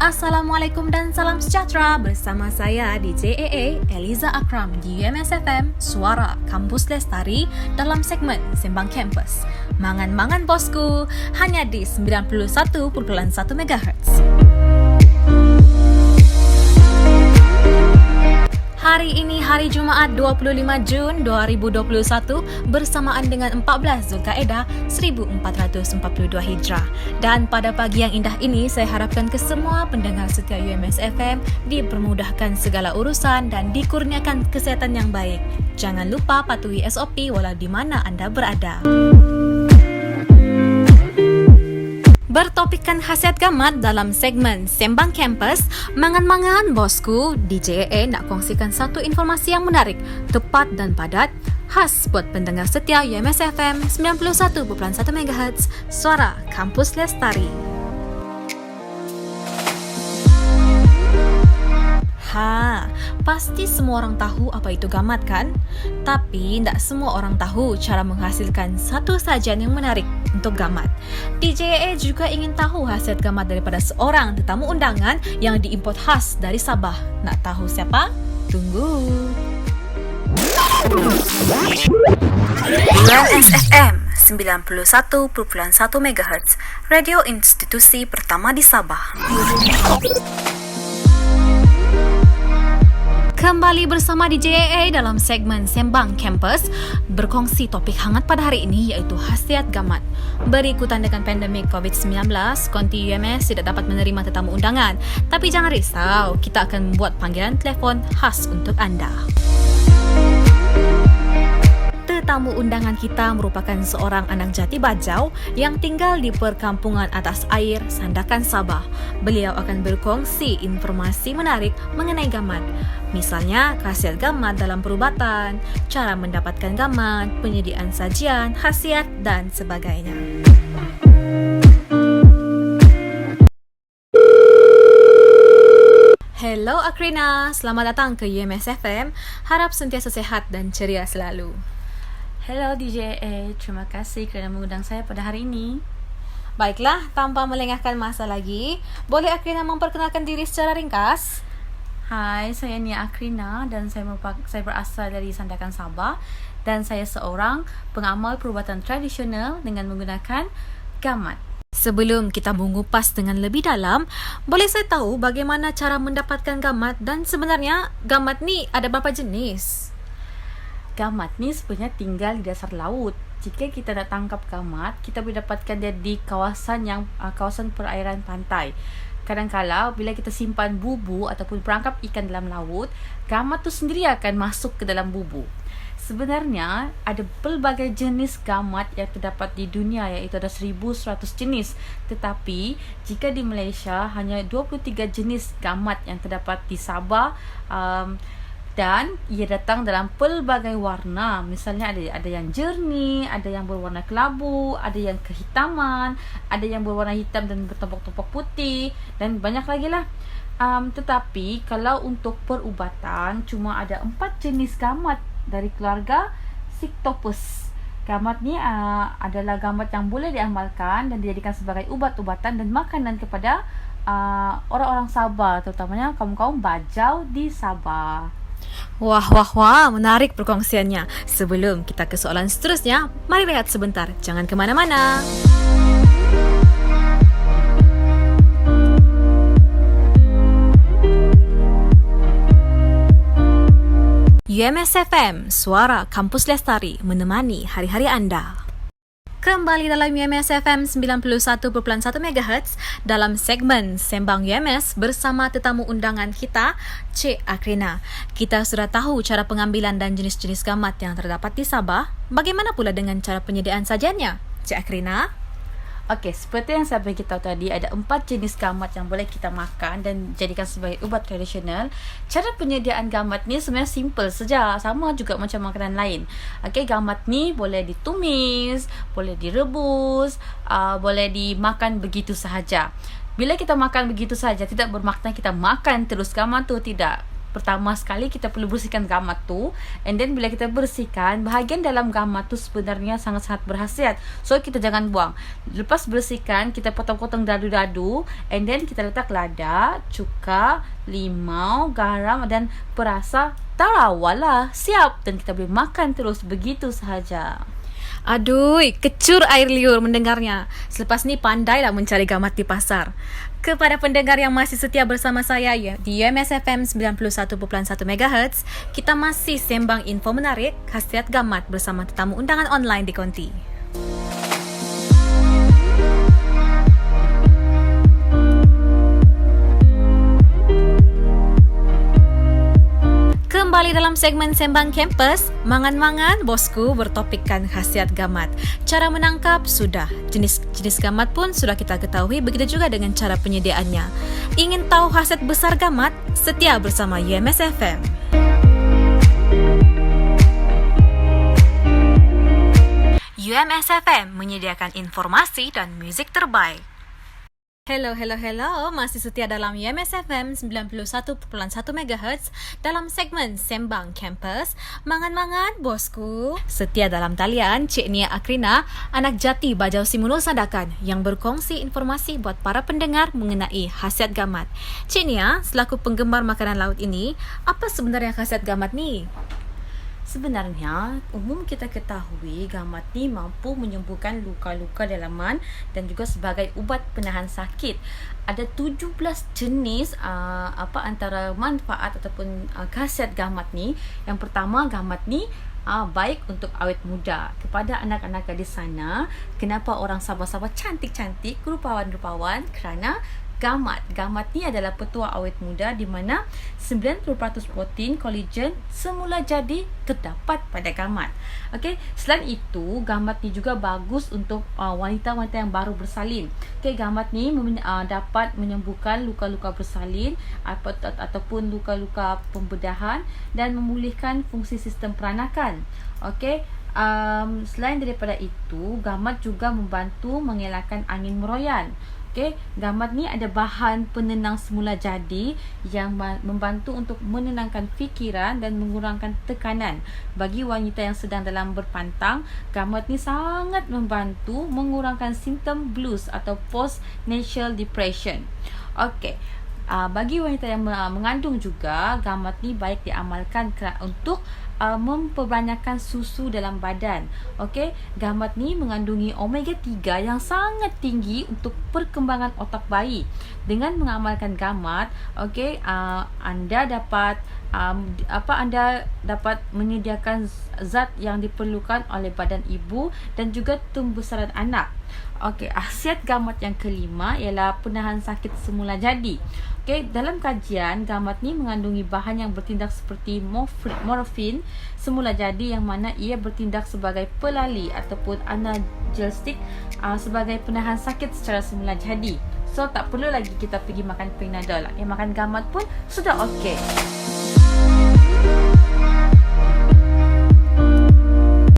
Assalamualaikum dan salam sejahtera. Bersama saya DJ Eliza Akram di UMS FM, Suara Kampus Lestari dalam segmen Sembang Kampus. Mangan-mangan bosku, hanya di 91.1 MHz. Hari ini hari Jumaat 25 Jun 2021 bersamaan dengan 14 Zulkaedah 1442 Hijrah. Dan pada pagi yang indah ini saya harapkan ke semua pendengar setia UMS FM dipermudahkan segala urusan dan dikurniakan kesihatan yang baik. Jangan lupa patuhi SOP walau di mana anda berada. Bertopikkan khasiat gamat dalam segmen Sembang Kampus, mangan-mangan bosku, DJ nak kongsikan satu informasi yang menarik, tepat dan padat, khas buat pendengar setia UMS FM 91.1 MHz, Suara Kampus Lestari. Pasti semua orang tahu apa itu gamat kan? Tapi tidak semua orang tahu cara menghasilkan satu sajian yang menarik untuk gamat. DJ juga ingin tahu khasiat gamat daripada seorang tetamu undangan yang diimport khas dari Sabah. Nak tahu siapa? Tunggu. UMS FM 91.1 MHz, radio institusi pertama di Sabah. Kembali bersama DJ dalam segmen Sembang Kampus, berkongsi topik hangat pada hari ini iaitu khasiat gamat. Berikutan dengan pandemik COVID-19, konti UMS tidak dapat menerima tetamu undangan. Tapi jangan risau, kita akan membuat panggilan telefon khas untuk anda. Tetamu undangan kita merupakan seorang anak jati Bajau yang tinggal di perkampungan atas air Sandakan Sabah. Beliau akan berkongsi informasi menarik mengenai gamat. Misalnya, khasiat gamat dalam perubatan, cara mendapatkan gamat, penyediaan sajian, khasiat dan sebagainya. Hello Akrina, selamat datang ke UMS FM. Harap sentiasa sehat dan ceria selalu. Hello DJ terima kasih kerana mengundang saya pada hari ini. Baiklah, tanpa melengahkan masa lagi, boleh Akrina memperkenalkan diri secara ringkas? Hai, saya Nia Akrina dan saya berasal dari Sandakan Sabah dan saya seorang pengamal perubatan tradisional dengan menggunakan gamat. Sebelum kita mengupas dengan lebih dalam, boleh saya tahu bagaimana cara mendapatkan gamat dan sebenarnya gamat ni ada berapa jenis? Gamat ni sebenarnya tinggal di dasar laut. Jika kita nak tangkap gamat, kita boleh dapatkan dia di kawasan perairan pantai. Kadang-kala bila kita simpan bubu ataupun perangkap ikan dalam laut, gamat tu sendiri akan masuk ke dalam bubu. Sebenarnya ada pelbagai jenis gamat yang terdapat di dunia, iaitu ada 1,100 jenis. Tetapi jika di Malaysia hanya 23 jenis gamat yang terdapat di Sabah, dan ia datang dalam pelbagai warna. Misalnya ada yang jernih, ada yang berwarna kelabu, ada yang kehitaman, ada yang berwarna hitam dan bertompok-tompok putih dan banyak lagi lah. Tetapi kalau untuk perubatan cuma ada 4 jenis gamat dari keluarga Cyctopus. Gamat ni adalah gamat yang boleh diamalkan dan dijadikan sebagai ubat-ubatan dan makanan kepada orang-orang Sabah, terutamanya kaum-kaum Bajau di Sabah. Wah, menarik perkongsiannya. Sebelum kita ke soalan seterusnya, mari rehat sebentar. Jangan ke mana-mana. UMS FM, Suara Kampus Lestari, menemani hari-hari anda. Kembali dalam UMS FM 91.1 MHz dalam segmen Sembang UMS bersama tetamu undangan kita, Cik Akrina. Kita sudah tahu cara pengambilan dan jenis-jenis gamat yang terdapat di Sabah. Bagaimana pula dengan cara penyediaan sajiannya, Cik Akrina? Okey, seperti yang saya beritahu tadi, ada 4 jenis gamat yang boleh kita makan dan jadikan sebagai ubat tradisional. Cara penyediaan gamat ni sebenarnya simple saja, sama juga macam makanan lain. Okey, gamat ni boleh ditumis, boleh direbus, boleh dimakan begitu sahaja. Bila kita makan begitu sahaja, tidak bermakna kita makan terus gamat tu, tidak. Pertama sekali kita perlu bersihkan gamat tu, and then bila kita bersihkan, bahagian dalam gamat tu sebenarnya sangat-sangat berkhasiat. So kita jangan buang. Lepas bersihkan, kita potong-potong dadu-dadu, and then kita letak lada, cuka, limau, garam dan perasa. Tarawal lah, siap, dan kita boleh makan terus begitu sahaja. Aduh, kecur air liur mendengarnya. Selepas ni pandailah mencari gamat di pasar. Kepada pendengar yang masih setia bersama saya di UMS FM 91.1 MHz, kita masih sembang info menarik khasiat gamat bersama tetamu undangan online di Konti. Kembali dalam segmen Sembang Kampus, mangan-mangan bosku bertopikkan khasiat gamat. Cara menangkap sudah, jenis-jenis gamat pun sudah kita ketahui, begitu juga dengan cara penyediaannya. Ingin tahu khasiat besar gamat? Setia bersama UMS FM. UMS FM menyediakan informasi dan muzik terbaik. Hello, masih setia dalam UMS FM 91.1 MHz dalam segmen Sembang Kampus. Mangan-mangan bosku. Setia dalam talian Cik Nia Akrina, anak jati Bajau Simunul Sandakan, yang berkongsi informasi buat para pendengar mengenai khasiat gamat. Cik Nia, selaku penggemar makanan laut ini, apa sebenarnya khasiat gamat ni? Sebenarnya, umum kita ketahui gamat ni mampu menyembuhkan luka-luka dalaman dan juga sebagai ubat penahan sakit. Ada 17 jenis antara manfaat ataupun khasiat gamat ni. Yang pertama, gamat ni baik untuk awet muda. Kepada anak-anak di sana, kenapa orang Sabah-Sabah cantik-cantik, rupawan-rupawan? Kerana Gamat ni adalah petua awet muda di mana 90% protein kolagen semula jadi terdapat pada gamat. Okey, selain itu gamat ni juga bagus untuk wanita-wanita yang baru bersalin. Okey, gamat ni dapat menyembuhkan luka-luka bersalin ataupun luka-luka pembedahan dan memulihkan fungsi sistem peranakan. Okey, selain daripada itu, gamat juga membantu mengelakkan angin meroyan. Okay, gamat ni ada bahan penenang semula jadi yang membantu untuk menenangkan fikiran dan mengurangkan tekanan. Bagi wanita yang sedang dalam berpantang, gamat ni sangat membantu mengurangkan simptom blues atau postnatal depression. Okey. Bagi wanita yang mengandung juga, gamat ni baik diamalkan untuk memperbanyakkan susu dalam badan. Okey, gamat ni mengandungi omega 3 yang sangat tinggi untuk perkembangan otak bayi. Dengan mengamalkan gamat, okey, anda dapat menyediakan zat yang diperlukan oleh badan ibu dan juga pembesaran anak. Okey, khasiat gamat yang kelima ialah penahan sakit semula jadi. Okey, dalam kajian, gamat ni mengandungi bahan yang bertindak seperti morfin semula jadi, yang mana ia bertindak sebagai pelali ataupun analgesik sebagai penahan sakit secara semula jadi. So tak perlu lagi kita pergi makan Panadol. Makan gamat pun sudah okey.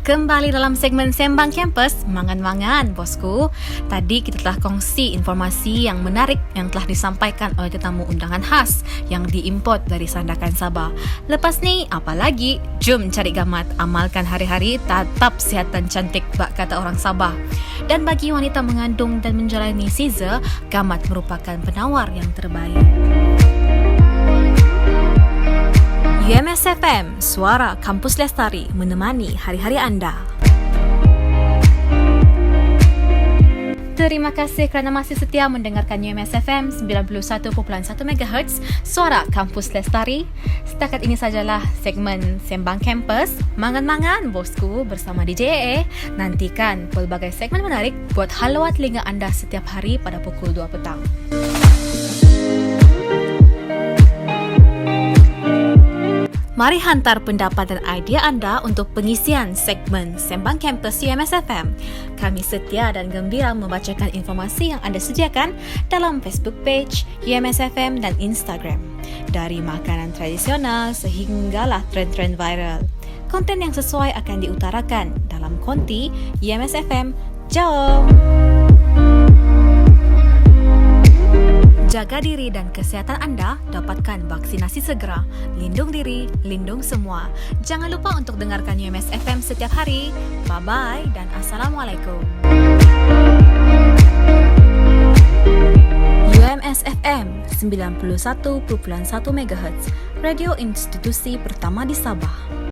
Kembali dalam segmen Sembang Kampus, mangan-mangan bosku. Tadi kita telah kongsi informasi yang menarik yang telah disampaikan oleh tetamu undangan khas yang diimport dari Sandakan Sabah. Lepas ni, apa lagi? Jom cari gamat, amalkan hari-hari, tetap sihat dan cantik, bak kata orang Sabah. Dan bagi wanita mengandung dan menjalani caesar, gamat merupakan penawar yang terbaik. UMS FM, suara kampus lestari, menemani hari-hari anda. Terima kasih kerana masih setia mendengarkan UMS FM 91.1 MHz, suara kampus lestari. Setakat ini sajalah segmen Sembang Kampus. Mangan-mangan bosku bersama DJ EE. Nantikan pelbagai segmen menarik buat haluan telinga anda setiap hari pada pukul 2 petang. Mari hantar pendapat dan idea anda untuk pengisian segmen Sembang Kampus UMS FM. Kami setia dan gembira membacakan informasi yang anda sediakan dalam Facebook page UMS FM dan Instagram. Dari makanan tradisional sehinggalah tren-tren viral. Konten yang sesuai akan diutarakan dalam konti UMS FM. Jom! Jaga diri dan kesihatan anda, dapatkan vaksinasi segera. Lindung diri, lindung semua. Jangan lupa untuk dengarkan UMS FM setiap hari. Bye-bye dan Assalamualaikum. UMS FM 91.1 MHz, radio institusi pertama di Sabah.